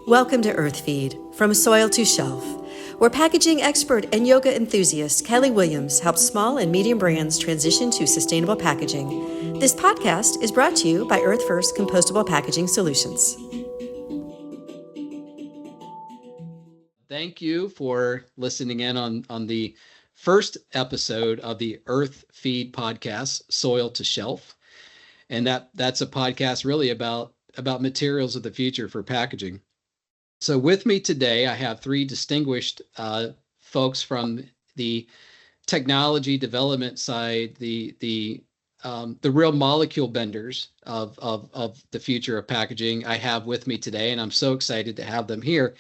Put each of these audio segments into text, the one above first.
Welcome to Earthfeed, From Soil to Shelf, where packaging expert and yoga enthusiast Kelly Williams helps small and medium brands transition to sustainable packaging. This podcast is brought to you by Earth First Compostable Packaging Solutions. Thank you for listening in on the first episode of the Earthfeed podcast, Soil to Shelf. And that's a podcast really about materials of the future for packaging. So with me today, I have three distinguished folks from the technology development side, the real molecule benders of the future of packaging I have with me today, and I'm so excited to have them here.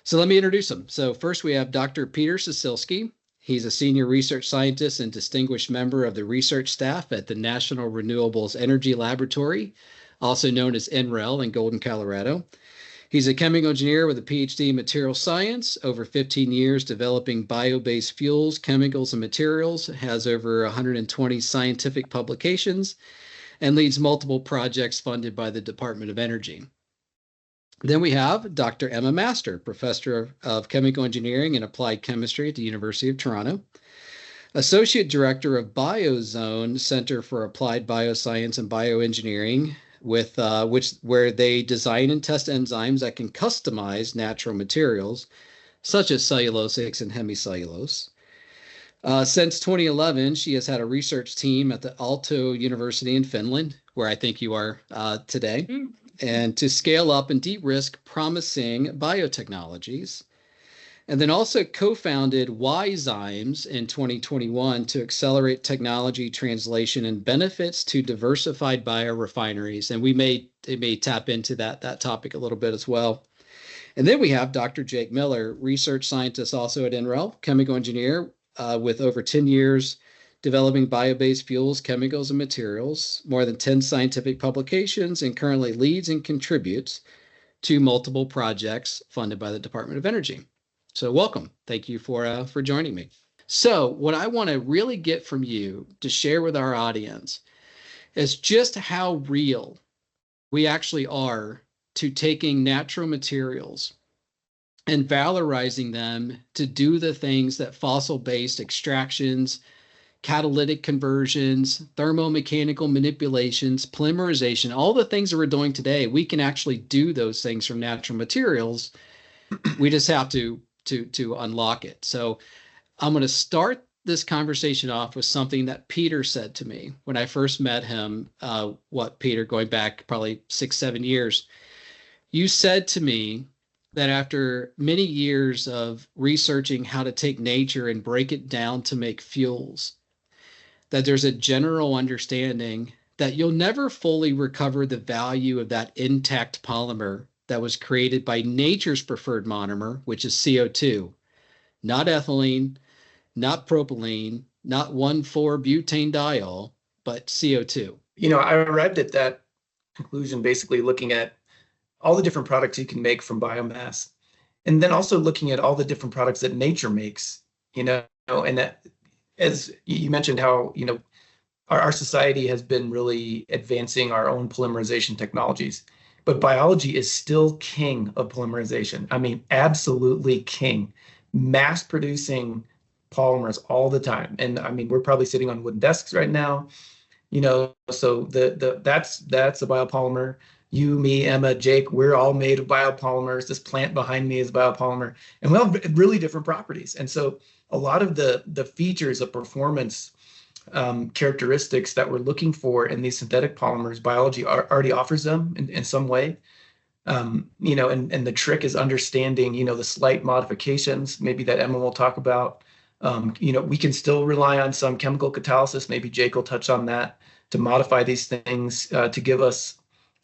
So let me introduce them. So first we have Dr. Peter Ciesielski. He's a senior research scientist and distinguished member of the research staff at the National Renewables Energy Laboratory, also known as NREL in Golden, Colorado. He's a chemical engineer with a PhD in material science, over 15 years developing bio-based fuels, chemicals, and materials, has over 120 scientific publications, and leads multiple projects funded by the Department of Energy. Then we have Dr. Emma Master, professor of chemical engineering and applied chemistry at the University of Toronto, associate director of BioZone Center for Applied Bioscience and Bioengineering, where they design and test enzymes that can customize natural materials, such as cellulosics and hemicellulose. Since 2011, she has had a research team at the Aalto University in Finland, where I think you are today, and to scale up and de-risk promising biotechnologies. And then also co-founded Yzymes in 2021 to accelerate technology translation and benefits to diversified biorefineries. And we may tap into that topic a little bit as well. And then we have Dr. Jake Miller, research scientist also at NREL, chemical engineer with over 10 years developing bio-based fuels, chemicals, and materials, more than 10 scientific publications, and currently leads and contributes to multiple projects funded by the Department of Energy. So welcome. Thank you for joining me. So what I want to really get from you to share with our audience is just how real we actually are to taking natural materials and valorizing them to do the things that fossil-based extractions, catalytic conversions, thermomechanical manipulations, polymerization, all the things that we're doing today, we can actually do those things from natural materials. We just have to unlock it. So I'm going to start this conversation off with something that Peter said to me when I first met him. Peter, going back probably 6-7 years, you said to me that after many years of researching how to take nature and break it down to make fuels, that there's a general understanding that you'll never fully recover the value of that intact polymer that was created by nature's preferred monomer, which is CO2, not ethylene, not propylene, not 1,4-butanediol, but CO2. I arrived at that conclusion basically looking at all the different products you can make from biomass, and then also looking at all the different products that nature makes, and that, as you mentioned, how, our society has been really advancing our own polymerization technologies. But biology is still king of polymerization. I mean, absolutely king. Mass producing polymers all the time. And I mean, we're probably sitting on wooden desks right now, so that's a biopolymer. You, me, Emma, Jake, we're all made of biopolymers. This plant behind me is biopolymer, and we have really different properties. And so a lot of the features of performance characteristics that we're looking for in these synthetic polymers, biology already offers them in some way. And the trick is understanding, the slight modifications, maybe that Emma will talk about. We can still rely on some chemical catalysis. Maybe Jake will touch on that to modify these things to give us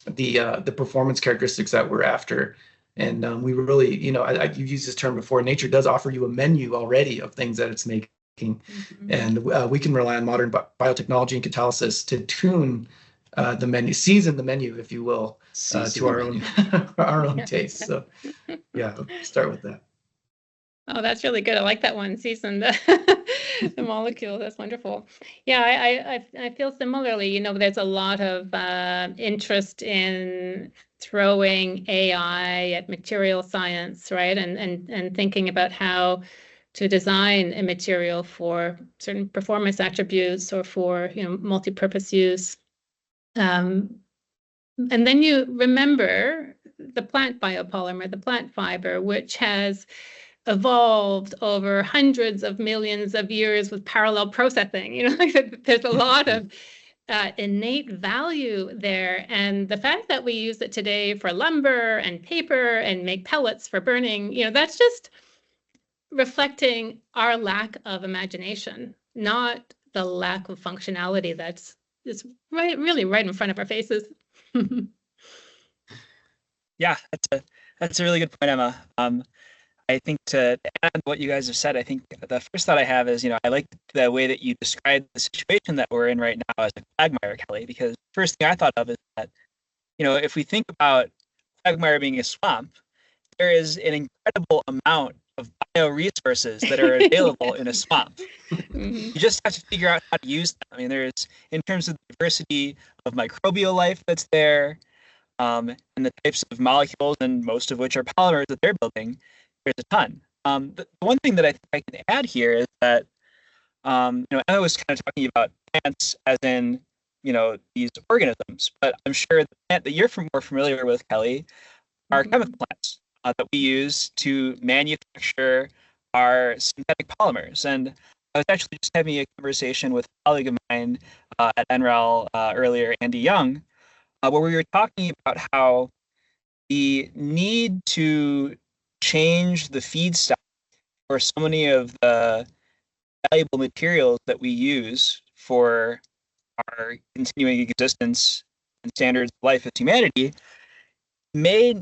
the performance characteristics that we're after. And we really, you've used this term before. Nature does offer you a menu already of things that it's making. Mm-hmm. And we can rely on modern biotechnology and catalysis to tune the menu, season the menu, if you will, to our own our own taste. So, yeah, start with that. Oh, that's really good. I like that one, seasoned. the molecule. That's wonderful. Yeah, I feel similarly. You know, there's a lot of interest in throwing AI at material science, right? And thinking about how to design a material for certain performance attributes or for, you know, multi-purpose use. And then you remember the plant biopolymer, the plant fiber, which has evolved over hundreds of millions of years with parallel processing. You know, like there's a lot of innate value there. And the fact that we use it today for lumber and paper and make pellets for burning, you know, that's just reflecting our lack of imagination, not the lack of functionality that's really right in front of our faces. Yeah, that's a really good point, Emma. I think to add what you guys have said, I think the first thought I have is, you know, I like the way that you described the situation that we're in right now as a quagmire, Kelly, because the first thing I thought of is that, you know, if we think about quagmire being a swamp, there is an incredible amount of bioresources that are available in a swamp. You just have to figure out how to use them. I mean, there's, in terms of the diversity of microbial life that's there, and the types of molecules, and most of which are polymers that they're building, there's a ton. The one thing that I think I can add here is that, you know, Emma was kind of talking about plants as in, you know, these organisms, but I'm sure the plant that you're more familiar with, Kelly, are chemical plants that we use to manufacture our synthetic polymers. And I was actually just having a conversation with a colleague of mine at NREL earlier, Andy Young, where we were talking about how the need to change the feedstock for so many of the valuable materials that we use for our continuing existence and standards of life as humanity may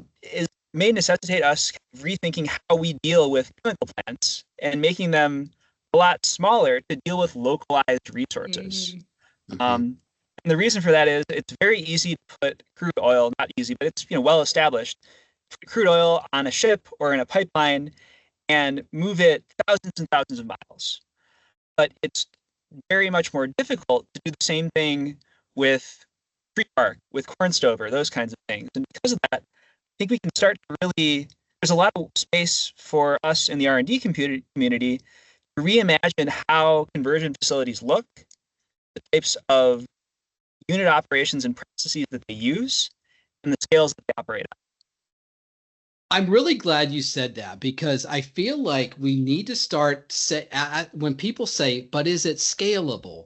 necessitate us rethinking how we deal with chemical plants and making them a lot smaller to deal with localized resources. And the reason for that is it's very easy to put crude oil, not easy, but it's, you know, well established, put crude oil on a ship or in a pipeline and move it thousands and thousands of miles. But it's very much more difficult to do the same thing with tree bark, with corn stover, those kinds of things. And because of that, I think we can start to really, there's a lot of space for us in the R&D community to reimagine how conversion facilities look, the types of unit operations and processes that they use, and the scales that they operate at. I'm really glad you said that, because I feel like we need to start when people say, but is it scalable?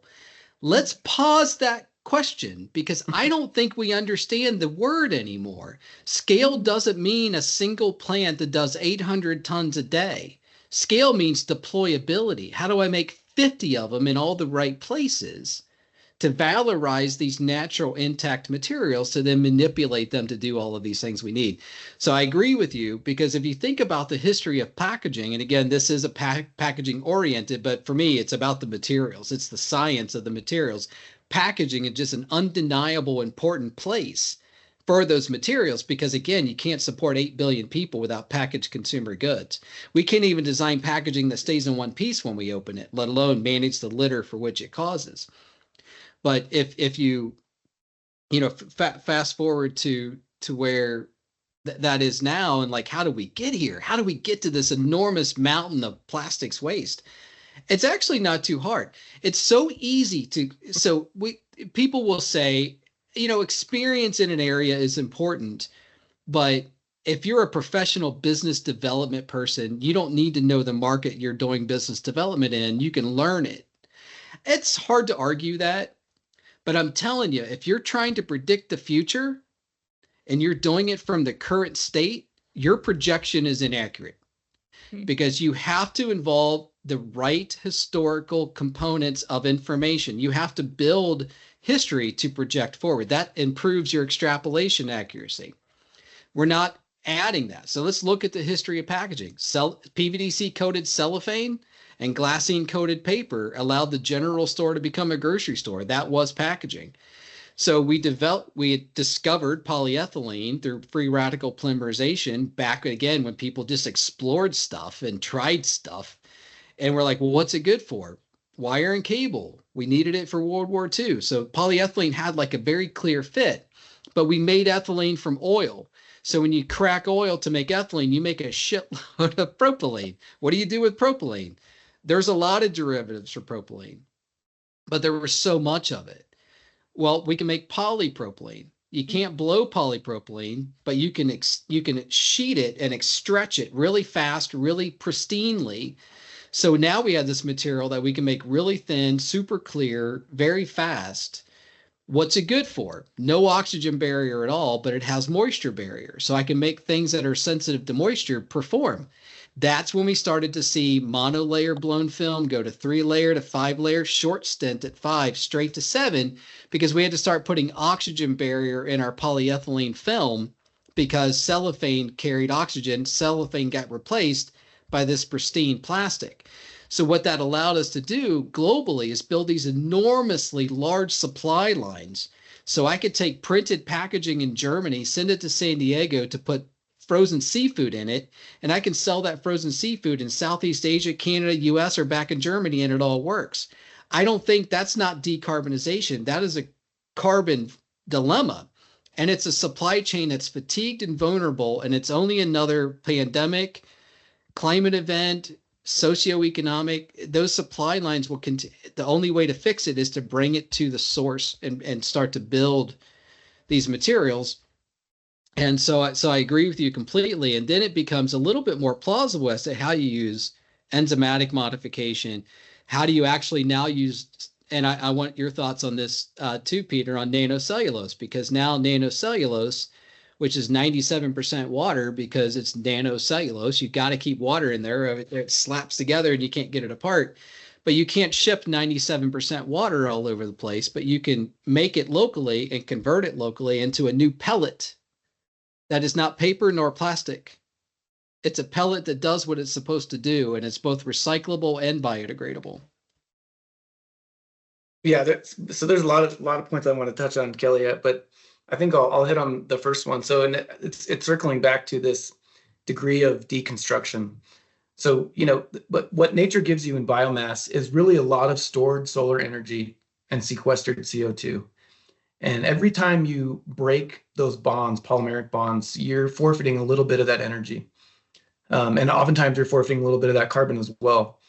Let's pause that question, because I don't think we understand the word anymore. Scale doesn't mean a single plant that does 800 tons a day. Scale means deployability. How do I make 50 of them in all the right places to valorize these natural intact materials to then manipulate them to do all of these things we need? So I agree with you, because if you think about the history of packaging, and again, this is a packaging oriented, but for me, it's about the materials. It's the science of the materials. Packaging is just an undeniable important place for those materials, because again, you can't support 8 billion people without packaged consumer goods. We can't even design packaging that stays in one piece when we open it, let alone manage the litter for which it causes. But if you know, fast forward to where that is now, and like, how do we get here? How do we get to this enormous mountain of plastics waste? It's actually not too hard. It's so easy to, so people will say, you know, experience in an area is important, but if you're a professional business development person, you don't need to know the market you're doing business development in. You can learn it. It's hard to argue that, but I'm telling you, if you're trying to predict the future and you're doing it from the current state, your projection is inaccurate, because you have to involve the right historical components of information. You have to build history to project forward. That improves your extrapolation accuracy. We're not adding that. So let's look at the history of packaging. PVDC coated cellophane and glassine coated paper allowed the general store to become a grocery store. That was packaging. So we discovered polyethylene through free radical polymerization back again when people just explored stuff and tried stuff. And we're like, well, what's it good for? wire and cable. We needed it for World War II. So polyethylene had like a very clear fit, but we made ethylene from oil. So when you crack oil to make ethylene, you make a shitload of propylene. What do you do with propylene? There's a lot of derivatives for propylene, but there was so much of it. Well, we can make polypropylene. You can't blow polypropylene, but you can sheet it and stretch it really fast, really pristinely. So now we have this material that we can make really thin, super clear, very fast. What's it good for? No oxygen barrier at all, but it has moisture barrier. So I can make things that are sensitive to moisture perform. That's when we started to see monolayer blown film go to 3-layer to 5-layer, short stint at 5, straight to 7, because we had to start putting oxygen barrier in our polyethylene film because cellophane carried oxygen. Cellophane got replaced by this pristine plastic. So what that allowed us to do globally is build these enormously large supply lines. So I could take printed packaging in Germany, send it to San Diego to put frozen seafood in it, and I can sell that frozen seafood in Southeast Asia, Canada, US, or back in Germany, and it all works. I don't think that's not decarbonization. That is a carbon dilemma. And it's a supply chain that's fatigued and vulnerable, and it's only another pandemic, climate event, socioeconomic. Those supply lines will continue. The only way to fix it is to bring it to the source and start to build these materials. And so I agree with you completely. And then it becomes a little bit more plausible as to how you use enzymatic modification. How do you actually now use, and I want your thoughts on this too, Peter, on nanocellulose, because now nanocellulose, which is 97% water because it's nanocellulose, you got to keep water in there. It slaps together and you can't get it apart. But you can't ship 97% water all over the place, but you can make it locally and convert it locally into a new pellet that is not paper nor plastic. It's a pellet that does what it's supposed to do, and it's both recyclable and biodegradable. Yeah, so there's a lot of points I want to touch on, Kelly, but I think I'll hit on the first one. So, and it's circling back to this degree of deconstruction. So, but what nature gives you in biomass is really a lot of stored solar energy and sequestered CO2. And every time you break those bonds, polymeric bonds, you're forfeiting a little bit of that energy. And oftentimes you're forfeiting a little bit of that carbon as well.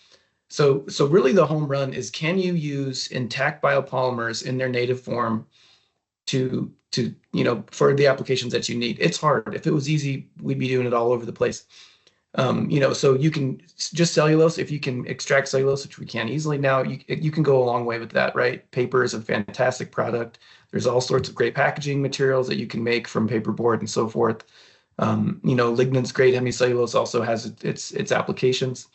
So really the home run is, can you use intact biopolymers in their native form to for the applications that you need? It's hard. If it was easy, we'd be doing it all over the place. So you can just cellulose. If you can extract cellulose, which we can easily now, you can go a long way with that, right? Paper is a fantastic product. There's all sorts of great packaging materials that you can make from paperboard and so forth. Lignan's great. Hemicellulose also has its applications.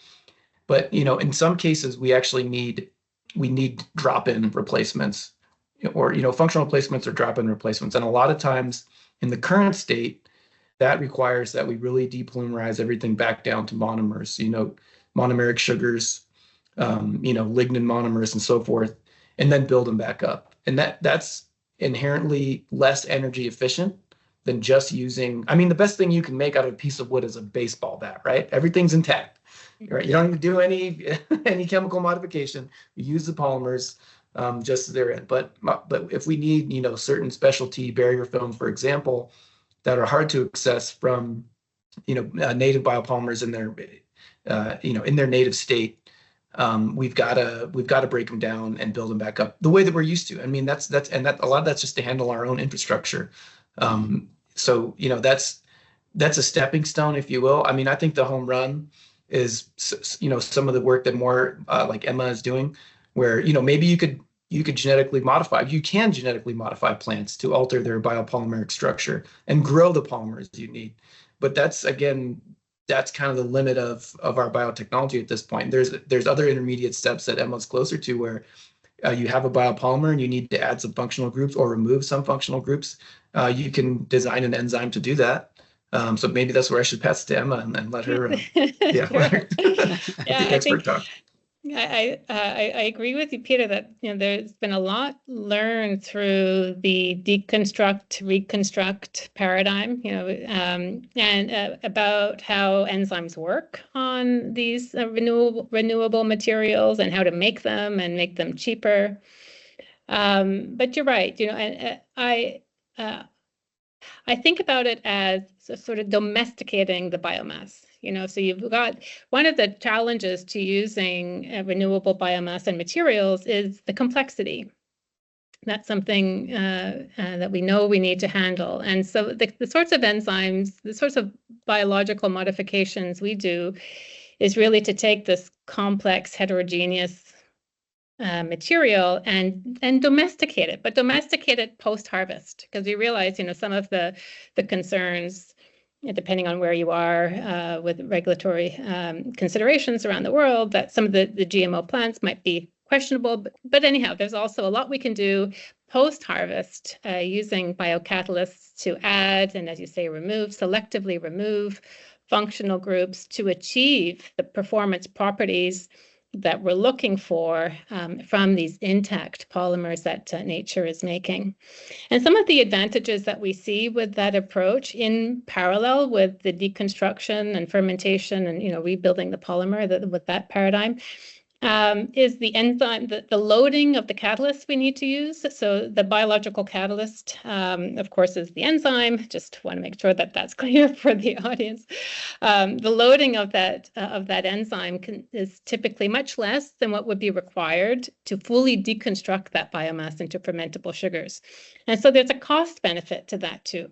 But, in some cases, we actually need drop-in replacements, or, functional replacements or drop-in replacements. And a lot of times in the current state, that requires that we really depolymerize everything back down to monomers, monomeric sugars, lignin monomers and so forth, and then build them back up. And that's inherently less energy efficient than just using, the best thing you can make out of a piece of wood is a baseball bat, right? Everything's intact, right? You don't even do any chemical modification. You use the polymers just as they're in. But if we need, certain specialty barrier films, for example, that are hard to access from, native biopolymers in their, in their native state, we've got to break them down and build them back up the way that we're used to. That's a lot of that's just to handle our own infrastructure. So that's a stepping stone, if you will. I think the home run is, some of the work that more like Emma is doing, where, maybe you can genetically modify plants to alter their biopolymeric structure and grow the polymers you need. But that's kind of the limit of our biotechnology at this point. There's other intermediate steps that Emma's closer to, where you have a biopolymer and you need to add some functional groups or remove some functional groups. You can design an enzyme to do that. So maybe that's where I should pass it to Emma and let her, let her Yeah, the expert talk. I agree with you, Peter, that there's been a lot learned through the deconstruct, reconstruct paradigm, and about how enzymes work on these renewable materials and how to make them and make them cheaper. But you're right, and I think about it as sort of domesticating the biomass. So you've got one of the challenges to using renewable biomass and materials is the complexity. That's something that we know we need to handle. And so the sorts of enzymes, the sorts of biological modifications we do is really to take this complex, heterogeneous material and domesticate it, but domesticate it post-harvest, because we realize, some of the concerns, depending on where you are with regulatory considerations around the world, that some of the GMO plants might be questionable. But anyhow, there's also a lot we can do post-harvest using biocatalysts to add, and as you say, selectively remove functional groups to achieve the performance properties that we're looking for from these intact polymers that nature is making. And some of the advantages that we see with that approach in parallel with the deconstruction and fermentation and rebuilding the polymer with that paradigm is the enzyme, the loading of the catalyst we need to use. So the biological catalyst, of course, is the enzyme. Just want to make sure that that's clear for the audience. The loading of that enzyme is typically much less than what would be required to fully deconstruct that biomass into fermentable sugars. And so there's a cost benefit to that too.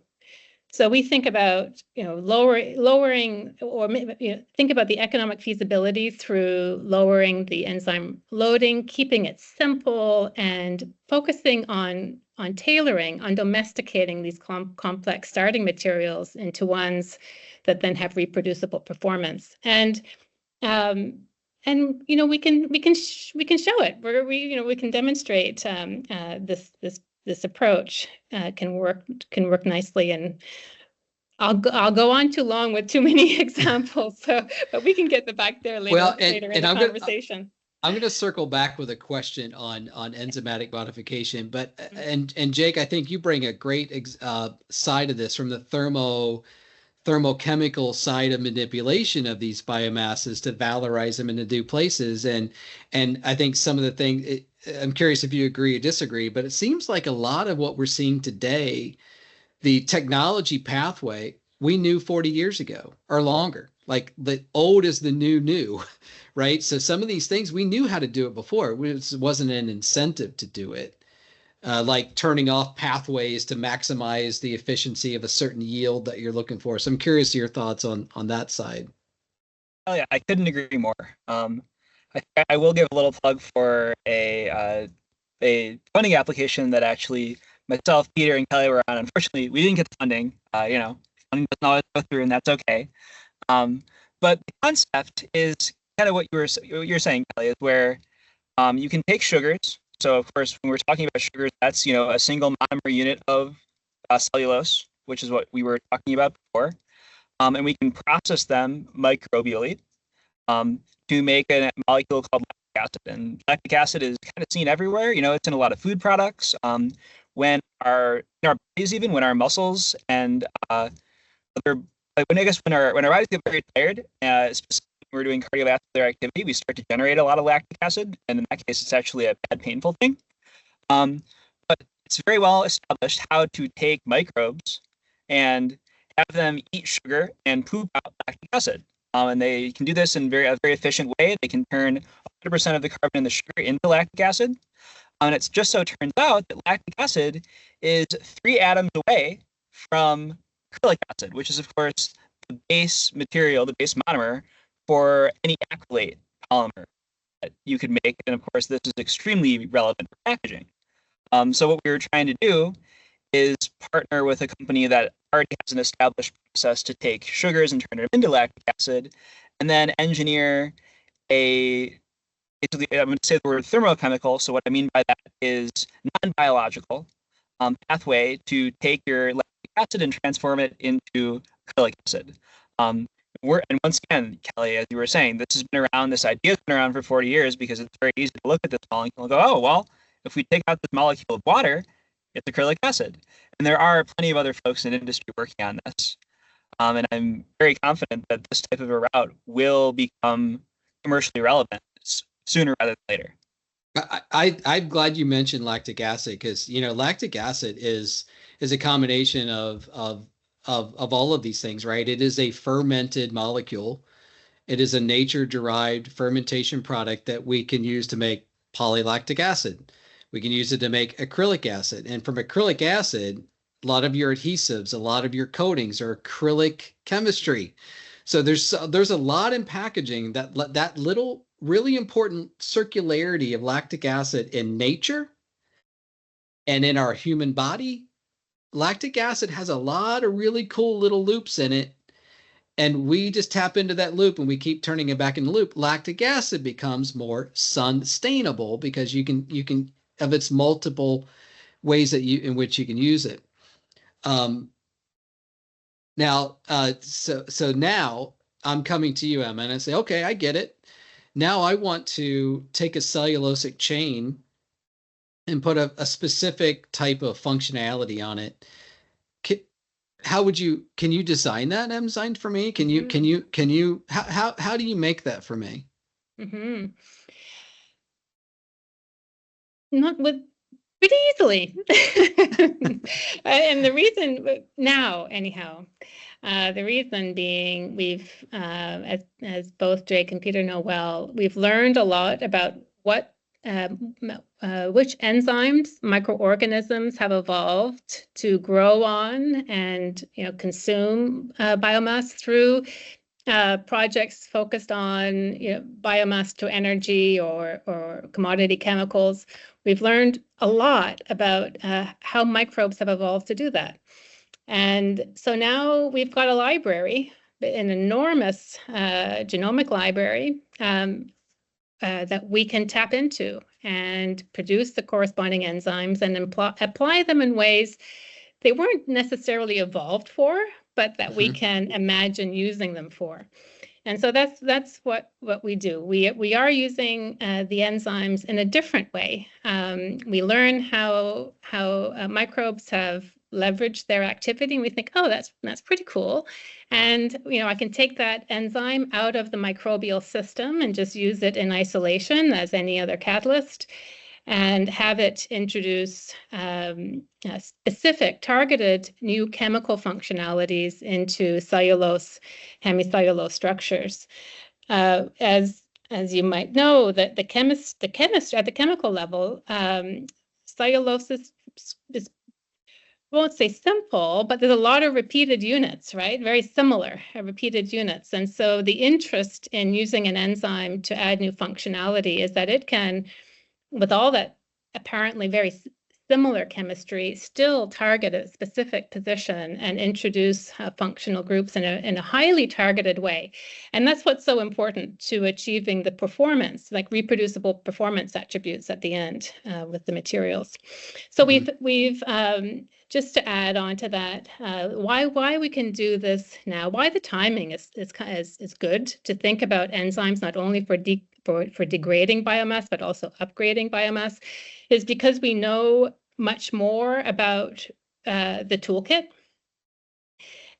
So we think about, lowering, or think about the economic feasibility through lowering the enzyme loading, keeping it simple, and focusing on tailoring, on domesticating these complex starting materials into ones that then have reproducible performance. And we can show it. We can demonstrate this approach can work nicely. And I'll go on too long with too many examples, but we can get back there later in the conversation. I'm going to circle back with a question on enzymatic modification, but and Jake, I think you bring a great side of this from the thermochemical side of manipulation of these biomasses to valorize them into new places. And I think some of the things, I'm curious if you agree or disagree, but it seems like a lot of what we're seeing today, the technology pathway, we knew 40 years ago or longer. Like the old is the new, right? So some of these things we knew how to do it before. It wasn't an incentive to do it. Like turning off pathways to maximize the efficiency of a certain yield that you're looking for. So I'm curious to your thoughts on that side. Oh yeah, I couldn't agree more. I will give a little plug for a funding application that actually myself, Peter, and Kelly were on. Unfortunately, we didn't get the funding. Funding doesn't always go through, and that's okay. But the concept is kind of what you're saying, Kelly, is where you can take sugars. So of course, when we're talking about sugars, that's a single monomer unit of cellulose, which is what we were talking about before, and we can process them microbially to make a molecule called lactic acid. And lactic acid is kind of seen everywhere. It's in a lot of food products. When our bodies, even when our muscles and when our bodies get very tired, specifically when we're doing cardiovascular activity, we start to generate a lot of lactic acid, and in that case, it's actually a bad, painful thing. But it's very well established how to take microbes and have them eat sugar and poop out lactic acid. And they can do this in a very efficient way. They can turn 100% of the carbon in the sugar into lactic acid. And it just so turns out that lactic acid is 3 atoms away from acrylic acid, which is, of course, the base material, the base monomer for any acrylate polymer that you could make. And of course, this is extremely relevant for packaging. So what we were trying to do is partner with a company that already has an established process to take sugars and turn them into lactic acid, and then engineer basically, I'm going to say the word thermochemical. So what I mean by that is non-biological pathway to take your lactic acid and transform it into acrylic acid. And once again, Kelly, as you were saying, this idea has been around for 40 years because it's very easy to look at this molecule and go, oh, well, if we take out this molecule of water, it's acrylic acid. And there are plenty of other folks in industry working on this. And I'm very confident that this type of a route will become commercially relevant sooner rather than later. I'm glad you mentioned lactic acid because, lactic acid is a combination of all of these things, right? It is a fermented molecule. It is a nature-derived fermentation product that we can use to make polylactic acid. We can use it to make acrylic acid. And from acrylic acid, a lot of your adhesives, a lot of your coatings are acrylic chemistry. So there's a lot in packaging that little really important circularity of lactic acid in nature and in our human body. Lactic acid has a lot of really cool little loops in it. And we just tap into that loop and we keep turning it back in the loop. Lactic acid becomes more sustainable because you can have its multiple ways in which you can use it. Now I'm coming to you, Emma, and I say, okay, I get it. Now I want to take a cellulosic chain and put a specific type of functionality on it. Can you design that enzyme for me? How do you make that for me? Mm-hmm. Not with pretty easily. And the reason now, anyhow, the reason being we've, as both Jake and Peter know well, we've learned a lot about which enzymes microorganisms have evolved to grow on and consume biomass through projects focused on biomass to energy or commodity chemicals. We've learned a lot about how microbes have evolved to do that. And so now we've got a library, an enormous genomic library that we can tap into and produce the corresponding enzymes and apply them in ways they weren't necessarily evolved for, but that we can imagine using them for. And so that's what we do. We are using the enzymes in a different way. We learn how microbes have leveraged their activity, and we think, oh, that's pretty cool. And I can take that enzyme out of the microbial system and just use it in isolation as any other catalyst, and have it introduce specific targeted new chemical functionalities into cellulose, hemicellulose structures. As you might know, that the chemist at the chemical level, cellulose is I won't say simple, but there's a lot of repeated units, right? Very similar repeated units. And so the interest in using an enzyme to add new functionality is that it can, with all that apparently very similar chemistry, still target a specific position and introduce functional groups in a highly targeted way. And that's what's so important to achieving the performance, like reproducible performance attributes at the end with the materials. So we've just to add on to that, why we can do this now, why the timing is good to think about enzymes not only for degrading biomass, but also upgrading biomass, is because we know much more about the toolkit,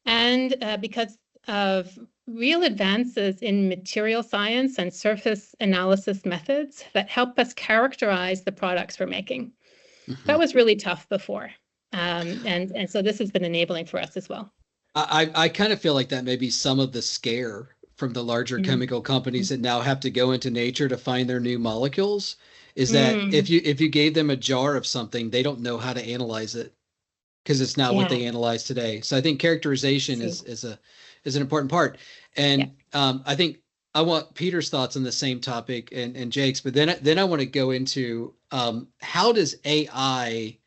and because of real advances in material science and surface analysis methods that help us characterize the products we're making. That was really tough before. And so this has been enabling for us as well. I kind of feel like that may be some of the scare from the larger chemical companies that now have to go into nature to find their new molecules, is that if you gave them a jar of something, they don't know how to analyze it because it's not what they analyze today. So I think characterization is an important part. And I think I want Peter's thoughts on the same topic and Jake's, but then I want to go into how does AI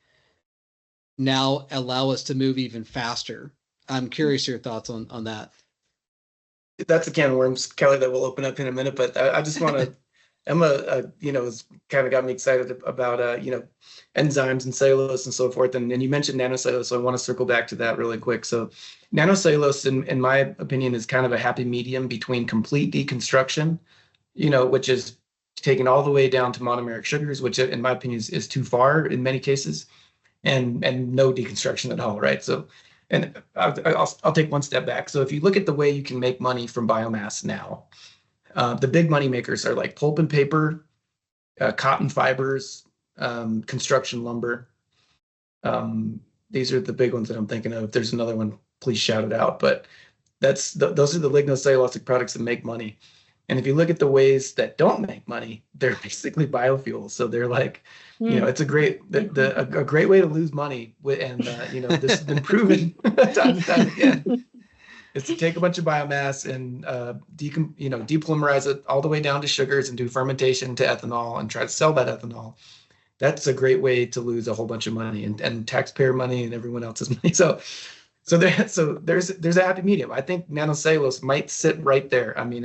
now allow us to move even faster? I'm curious your thoughts on that. That's a can of worms, Kelly, that we'll open up in a minute. But I just want to Emma, has kind of got me excited about, enzymes and cellulose and so forth. And you mentioned nanocellulose, so I want to circle back to that really quick. So nanocellulose, in my opinion, is kind of a happy medium between complete deconstruction, which is taken all the way down to monomeric sugars, which in my opinion is too far in many cases, and no deconstruction at all, right? So, and I'll take one step back. So if you look at the way you can make money from biomass now, the big money makers are like pulp and paper, cotton fibers, construction lumber. These are the big ones that I'm thinking of. If there's another one, please shout it out. But those are the lignocellulosic products that make money. And if you look at the ways that don't make money, they're basically biofuels. So they're like, it's a great a great way to lose money. And this has been proven time and time again. Is to take a bunch of biomass and depolymerize it all the way down to sugars and do fermentation to ethanol and try to sell that ethanol. That's a great way to lose a whole bunch of money and taxpayer money and everyone else's money. So there's a happy medium. I think nanocellulose might sit right there. I mean,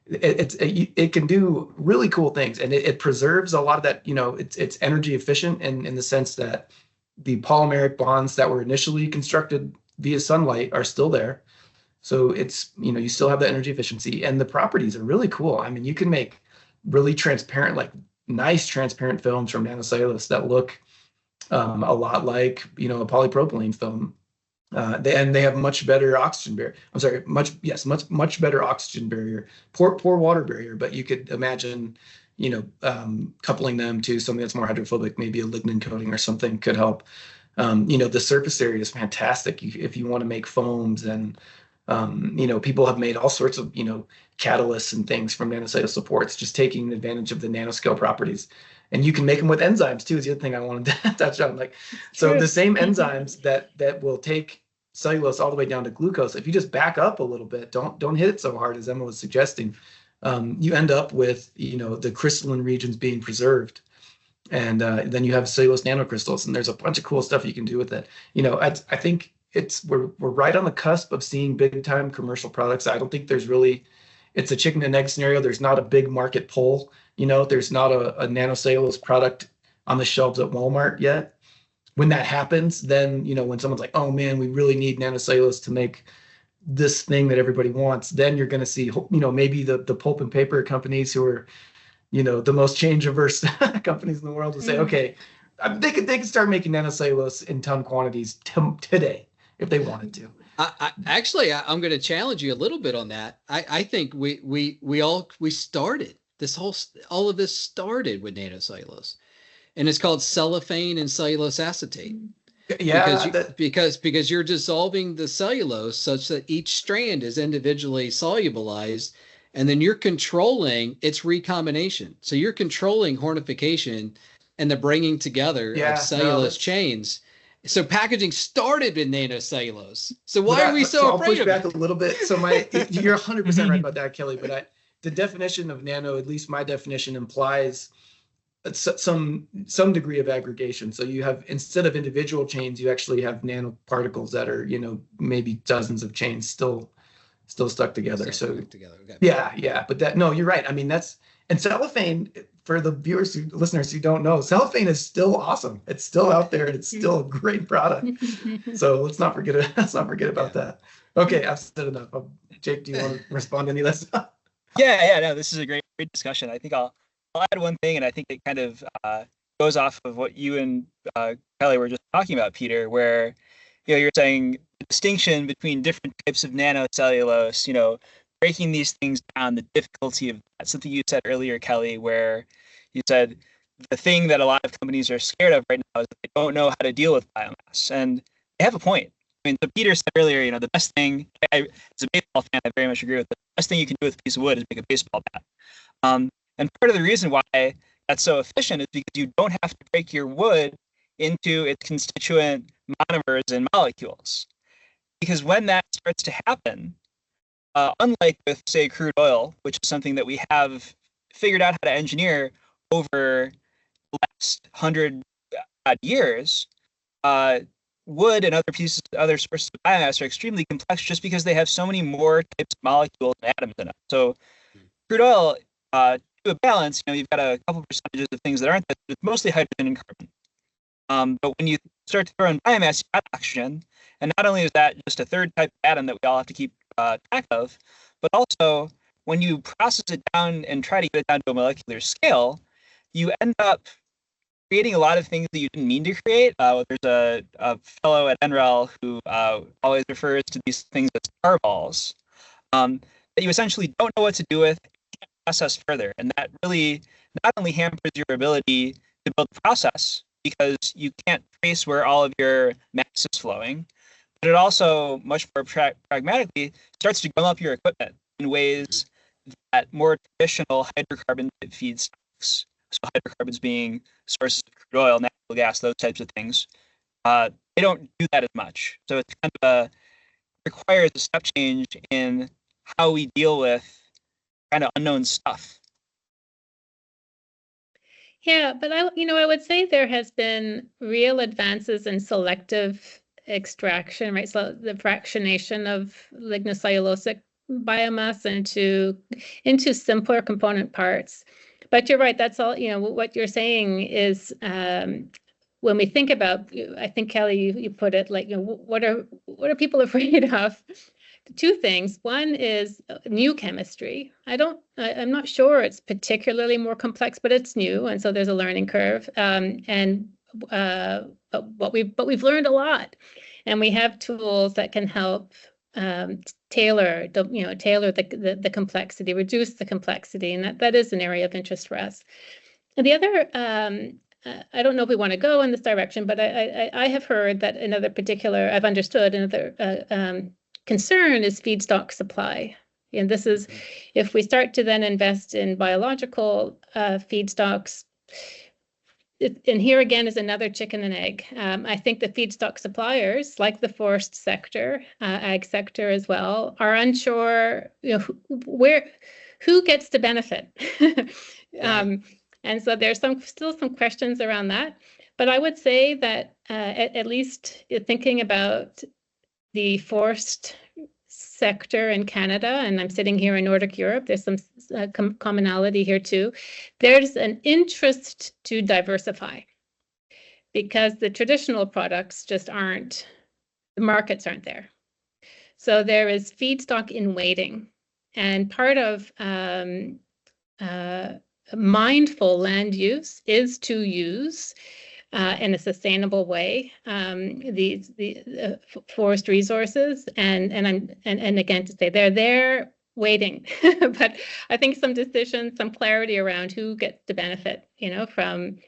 it can do really cool things, and it preserves a lot of that. It's energy efficient in the sense that the polymeric bonds that were initially constructed via sunlight are still there. So it's, you still have the energy efficiency, and the properties are really cool. I mean, you can make really transparent, like nice transparent films from nanocellulose that look a lot like, a polypropylene film. They have much better oxygen barrier. I'm sorry, much better oxygen barrier, poor water barrier. But you could imagine, coupling them to something that's more hydrophobic, maybe a lignin coating or something could help. The surface area is fantastic if you want to make foams, and people have made all sorts of catalysts and things from nanocellulose supports, just taking advantage of the nanoscale properties. And you can make them with enzymes too, is the other thing I wanted to touch on. So the same enzymes that will take cellulose all the way down to glucose, if you just back up a little bit, don't hit it so hard as Emma was suggesting, you end up with the crystalline regions being preserved. And then you have cellulose nanocrystals, and there's a bunch of cool stuff you can do with it. I think we're right on the cusp of seeing big time commercial products. I don't think it's a chicken and egg scenario. There's not a big market pull. There's not a nanocellulose product on the shelves at Walmart yet. When that happens, then, when someone's like, oh man, we really need nanocellulose to make this thing that everybody wants, then you're going to see, maybe the pulp and paper companies who are, the most change averse companies in the world will say, okay, they could start making nanocellulose in ton quantities today if they wanted to. I'm going to challenge you a little bit on that. I think we started all of this started with nanocellulose, and it's called cellophane and cellulose acetate. Yeah, because you're dissolving the cellulose such that each strand is individually solubilized, and then you're controlling its recombination. So you're controlling hornification and the bringing together of cellulose chains. So packaging started with nanocellulose. So why are we so afraid of it? I'll push back a little bit. So you're 100% right about that, Kelly. But the definition of nano, at least my definition, implies some degree of aggregation. So you have, instead of individual chains, you actually have nanoparticles that are, maybe dozens of chains still stuck together. Okay. Yeah. But you're right. I mean, and cellophane, for the listeners who don't know, cellophane is still awesome. It's still out there, and it's still a great product. So let's not forget about that. Okay, I've said enough. Jake, do you want to respond to any of that stuff? Yeah. No, this is a great discussion. I think I'll add one thing, and I think it kind of goes off of what you and Kelly were just talking about, Peter, where you're saying the distinction between different types of nanocellulose, breaking these things down, the difficulty of that. Something you said earlier, Kelly, where you said the thing that a lot of companies are scared of right now is that they don't know how to deal with biomass. And they have a point. I mean, so Peter said earlier, the best thing, as a baseball fan, I very much agree with it. The best thing you can do with a piece of wood is make a baseball bat. And part of the reason why that's so efficient is because you don't have to break your wood into its constituent monomers and molecules. Because when that starts to happen, unlike with, say, crude oil, which is something that we have figured out how to engineer over the last 100 years, wood and other sources of biomass are extremely complex just because they have so many more types of molecules and atoms in them. So crude oil do a balance, you've got a couple percentages of things that aren't that, it's mostly hydrogen and carbon. But when you start to throw in biomass, you got oxygen. And not only is that just a third type of atom that we all have to keep track of, but also when you process it down and try to get it down to a molecular scale, you end up creating a lot of things that you didn't mean to create. There's a fellow at NREL who always refers to these things as star balls that you essentially don't know what to do with, can't process further. And that really not only hampers your ability to build the process because you can't trace where all of your mass is flowing, but it also, much more pragmatically, starts to gum up your equipment in ways that more traditional hydrocarbon feedstocks, so hydrocarbons being sources of crude oil, natural gas, those types of things, they don't do that as much. So it's kind of requires a step change in how we deal with kind of unknown stuff. Yeah, but I would say there has been real advances in selective extraction, right? So the fractionation of lignocellulosic biomass into simpler component parts. But you're right, that's all, what you're saying is when we think about, I think Kelly, you put it like, what are people afraid of? Two things. One is new chemistry. I'm not sure it's particularly more complex, but it's new, and so there's a learning curve. But we've learned a lot, and we have tools that can help tailor the complexity, reduce the complexity, and that is an area of interest for us. And the other, I don't know if we want to go in this direction, but I have heard that I've understood another concern is feedstock supply. And this is, if we start to then invest in biological feedstocks, and here again is another chicken and egg. I think the feedstock suppliers, like the forest sector, ag sector as well, are unsure, who gets to benefit. And so there's still some questions around that. But I would say that at least thinking about the forest sector in Canada, and I'm sitting here in Nordic Europe, there's some commonality here too. There's an interest to diversify because the traditional products just the markets aren't there. So there is feedstock in waiting. And part of mindful land use is to use in a sustainable way the forest resources, and again to say they're there waiting, but I think some decisions, some clarity around who gets to benefit, from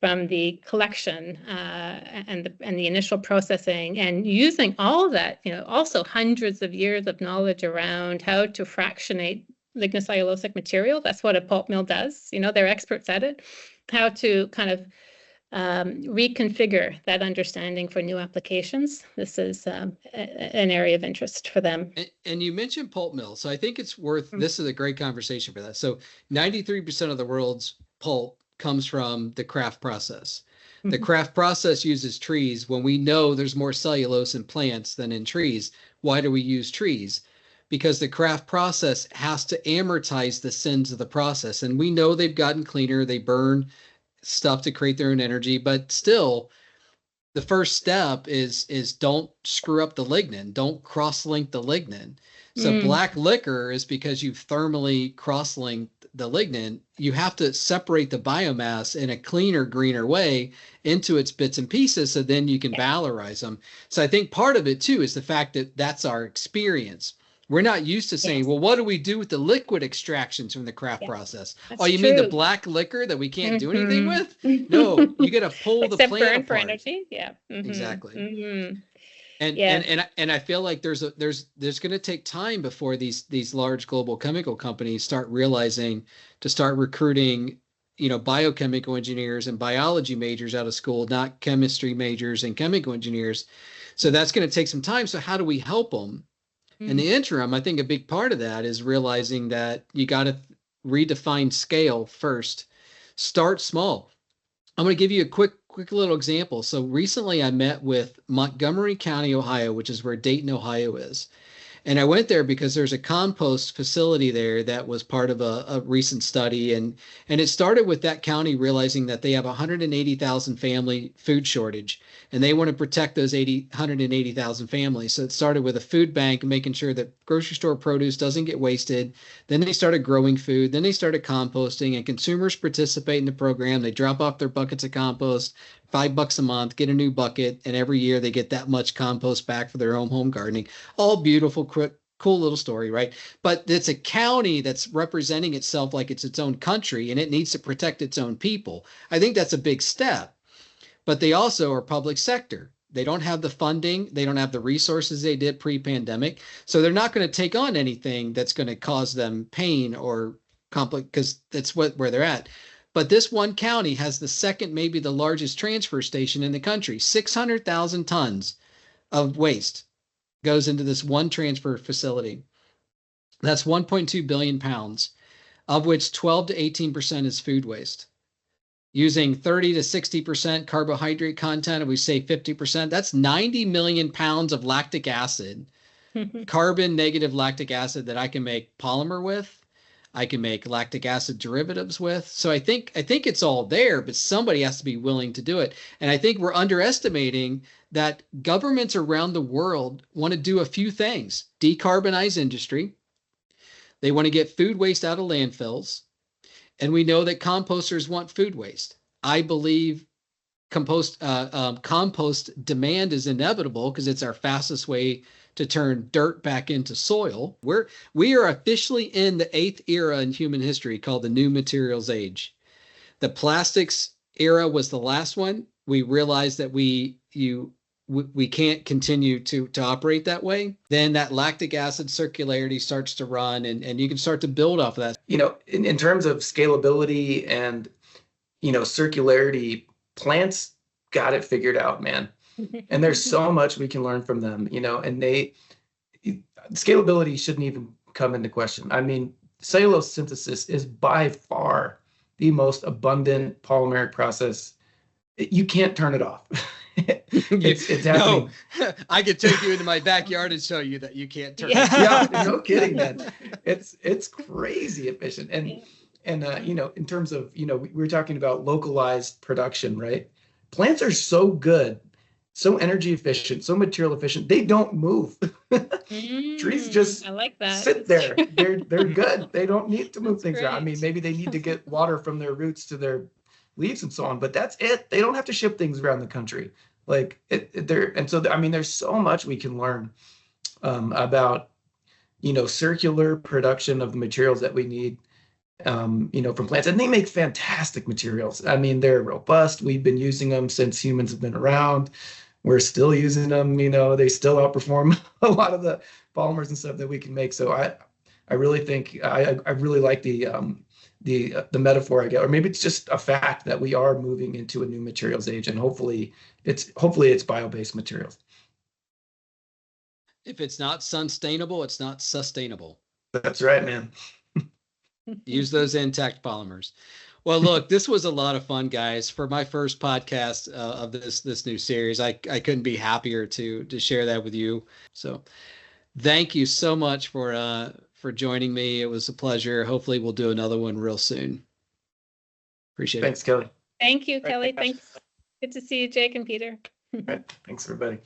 the collection and the initial processing, and using all of that, also hundreds of years of knowledge around how to fractionate lignocellulosic material. That's what a pulp mill does. They're experts at it. How to kind of reconfigure that understanding for new applications. This is an area of interest for them. And you mentioned pulp mills, so I think it's worth, this is a great conversation for that. So 93% of the world's pulp comes from the craft process. The craft process uses trees. When we know there's more cellulose in plants than in trees, why do we use trees? Because the craft process has to amortize the sins of the process. And we know they've gotten cleaner, they burn stuff to create their own energy, but still the first step is don't screw up the lignin, don't cross-link the lignin. So black liquor is because you've thermally cross-linked the lignin. You have to separate the biomass in a cleaner, greener way into its bits and pieces, so then you can valorize them. So I think part of it too is the fact that that's our experience. We're not used to saying, well, what do we do with the liquid extractions from the craft process? That's you mean the black liquor that we can't do anything with? No, you got to pull the plant apart. For energy. Yeah. Exactly. And I feel like there's going to take time before these large global chemical companies start realizing to start recruiting, biochemical engineers and biology majors out of school, not chemistry majors and chemical engineers. So that's going to take some time. So how do we help them? In the interim, I think a big part of that is realizing that you got to redefine scale first. Start small. I'm going to give you a quick little example. So recently I met with Montgomery County, Ohio, which is where Dayton, Ohio is. And I went there because there's a compost facility there that was part of a recent study. And it started with that county realizing that they have 180,000 family food shortage, and they want to protect those 180,000 families. So it started with a food bank, making sure that grocery store produce doesn't get wasted. Then they started growing food. Then they started composting, and consumers participate in the program. They drop off their buckets of compost, $5 a month, get a new bucket, and every year they get that much compost back for their own home gardening. All beautiful, cool little story, right? But it's a county that's representing itself like it's its own country, and it needs to protect its own people. I think that's a big step. But they also are public sector. They don't have the funding. They don't have the resources they did pre-pandemic. So they're not going to take on anything that's going to cause them pain or conflict, because that's where they're at. But this one county has the second, maybe the largest transfer station in the country. 600,000 tons of waste goes into this one transfer facility. That's 1.2 billion pounds, of which 12 to 18% is food waste. Using 30 to 60% carbohydrate content, and we say 50%, that's 90 million pounds of lactic acid, carbon negative lactic acid that I can make polymer with. I can make lactic acid derivatives with. So I think it's all there, but somebody has to be willing to do it. And I think we're underestimating that governments around the world want to do a few things: decarbonize industry. They want to get food waste out of landfills. And we know that composters want food waste. I believe compost demand is inevitable because it's our fastest way to turn dirt back into soil. We are officially in the 8th era in human history called the new materials age. The plastics era was the last one. We realized that we can't continue to operate that way. Then that lactic acid circularity starts to run, and you can start to build off of that. In terms of scalability and, circularity, plants got it figured out, man. And there's so much we can learn from them, and scalability shouldn't even come into question. I mean, cellulose synthesis is by far the most abundant polymeric process. You can't turn it off. It's happening. No, I could take you into my backyard and show you that you can't turn it off. Yeah, no kidding, man. It's crazy efficient. And in terms of, we were talking about localized production, right? Plants are so good, so energy efficient, so material efficient. They don't move. Trees just I like that. sit there. They're good. They don't need to move things around. I great. mean, maybe they need to get water from their roots to their leaves and so on, but that's it. They don't have to ship things around the country. There's so much we can learn about, circular production of the materials that we need, from plants. And they make fantastic materials. I mean, they're robust. We've been using them since humans have been around. We're still using them. They still outperform a lot of the polymers and stuff that we can make. So I really think I really like the metaphor I get, or maybe it's just a fact that we are moving into a new materials age, and hopefully it's bio-based materials. If it's not sustainable, it's not sustainable. That's right, man. Use those intact polymers. Well, look, this was a lot of fun, guys. For my first podcast of this new series, I couldn't be happier to share that with you. So thank you so much for joining me. It was a pleasure. Hopefully we'll do another one real soon. Appreciate it. Thanks, Kelly. Thank you, Kelly. Thanks. Good to see you, Jake and Peter. All right. Thanks, everybody.